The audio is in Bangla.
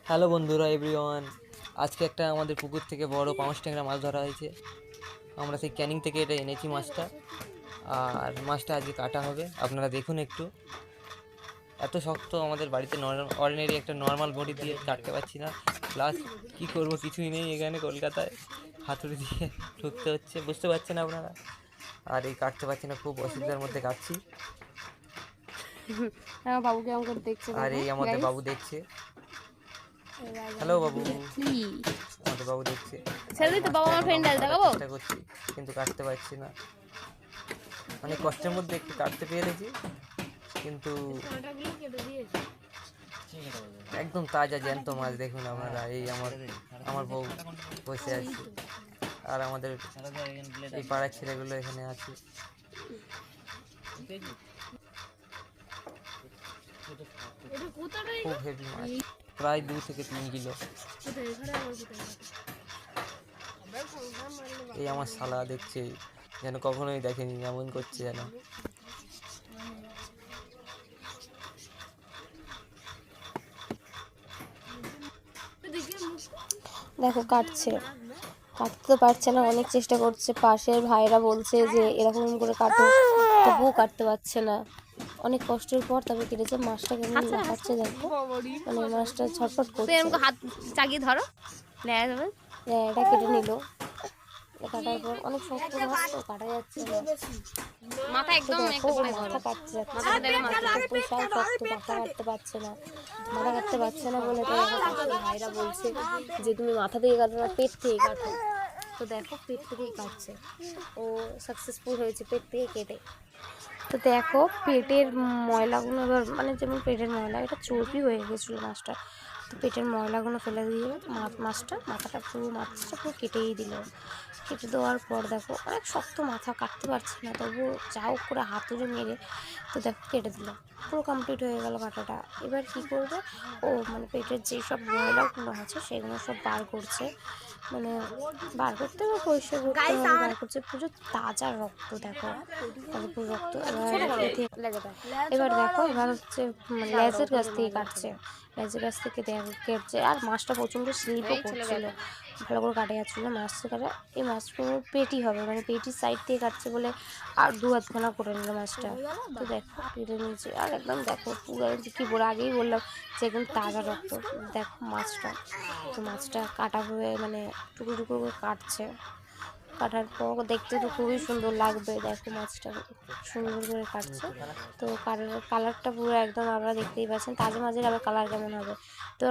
হ্যালো বন্ধুরা এভরিওয়ান, আজকে একটা আমাদের পুকুর থেকে বড় পাঙাশ ট্যাংরা মাছ ধরা হয়েছে। আমরা সেই ক্যানিং থেকে এটা এনেছি মাছটা, আর মাছটা আজকে কাটা হবে। আপনারা দেখুন একটু। এত শক্ত, আমাদের বাড়িতে অর্ডিনারি একটা নর্মাল বডি দিয়ে কাটতে পারছি না। প্লাস কী করবো, কিছুই নেই এখানে কলকাতায়, হাতুড়ি দিয়ে ঠুকতে হচ্ছে, বুঝতে পারছেন আপনারা। আর এই কাটতে পারছি না, খুব অসুবিধার মধ্যে কাটছি। বাবুকে আমাকে দেখছে, আর এই আমাদের বাবু দেখছে। হ্যালো বাবু, আমাদের বাবু দেখছে। চেষ্টা করছি কিন্তু কাটতে পারছি না। অনেক কষ্টের মধ্যে একটু কাটতে পেরেছি, কিন্তু একদম তাজা জ্যান্ত মাছ। দেখুন আপনারা, এই আমার বউ বসে আছে, আর আমাদের এই পাড়ার ছেলেগুলো এখানে আছে। খুব হেভি মাছ, প্রায় 2 থেকে 3 কিলো। এই আমার শালা দেখছে, যেন কখনোই দেখেনি, এমন করছে যেন। দেখো কাটতে তো পারছে না, অনেক চেষ্টা করছে। পাশের ভাইরা বলছে যে এরকম করে কাটো, তবুও কাটতে পারছে না। অনেক কষ্টের পর তবে কেটেছে। মাছটা কেমন লাফাচ্ছে দেখো, মানে মাছটা ছটফট করছে। হাত চাগিয়ে ধরো, এটা কেটে নিল। কাটার পর অনেক শক্ত মাছ তো, কাটা যাচ্ছে না। মাথা একদম মাথা কাটতে যাচ্ছে, বিশাল শক্ত, মাথা কাটতে পারছে না। মাথা কাটতে পারছে না বলে তো ভাইরা বলছে যে তুমি মাথা থেকে কাটো না, পেট থেকে কাটো। তো দেখো পেট থেকেই কাটছে, ও সাকসেসফুল হয়েছে পেট থেকে কেটে। তো দেখো পেটের ময়লাগুলো, এবার মানে যেমন পেটের ময়লা, এটা চর্বি হয়ে গেছিলো মাছটা। তো পেটের ময়লাগুলো ফেলে দিয়ে মাছটা মাথাটা পুরো কেটেই দিল। কেটে দেওয়ার পর দেখো অনেক শক্ত, মাথা কাটতে পারছে না, তবু যা হোক করে হাতুড়ে মেরে তো দেখো কেটে দিল। পুরো কমপ্লিট হয়ে গেল কাটাটা। এবার কি করবে, ও মানে পেটের যেসব ময়লাগুলো আছে সেগুলো সব বার করছে, মানে বার করতে বা পরিষ্কার করতে বার করছে। পুরো তাজা রক্ত, দেখো পুরো রক্ত। এবার দেখো এবার হচ্ছে লেজের কাছ থেকে কাটছে, লেজের কাছ থেকে কেটছে। আর মাছটা প্রচণ্ড স্লিপও করছিল, ভালো করে কাটে যাচ্ছিলো মাছটা কাটা। এই মাছগুলো পেটি হবে, মানে পেটির সাইড থেকে কাটছে বলে আর 2-2 করে নিল মাছটা। তো দেখো কেটে নিয়েছে, আর একদম দেখো পুরো কি বলে, আগেই বললাম যে একদম তাজা রক্ত। দেখো মাছটা, তো মাছটা কাটা হয়ে মানে টুকরো টুকরো করে কাটছে। কাটার পর দেখতে তো খুবই সুন্দর লাগবে। দেখো মাছটা সুন্দর করে কাটছে। তো কালারটা পুরো একদম আপনারা দেখতেই পাচ্ছেন, তাজা মাছের আবার কালার কেমন হবে। তো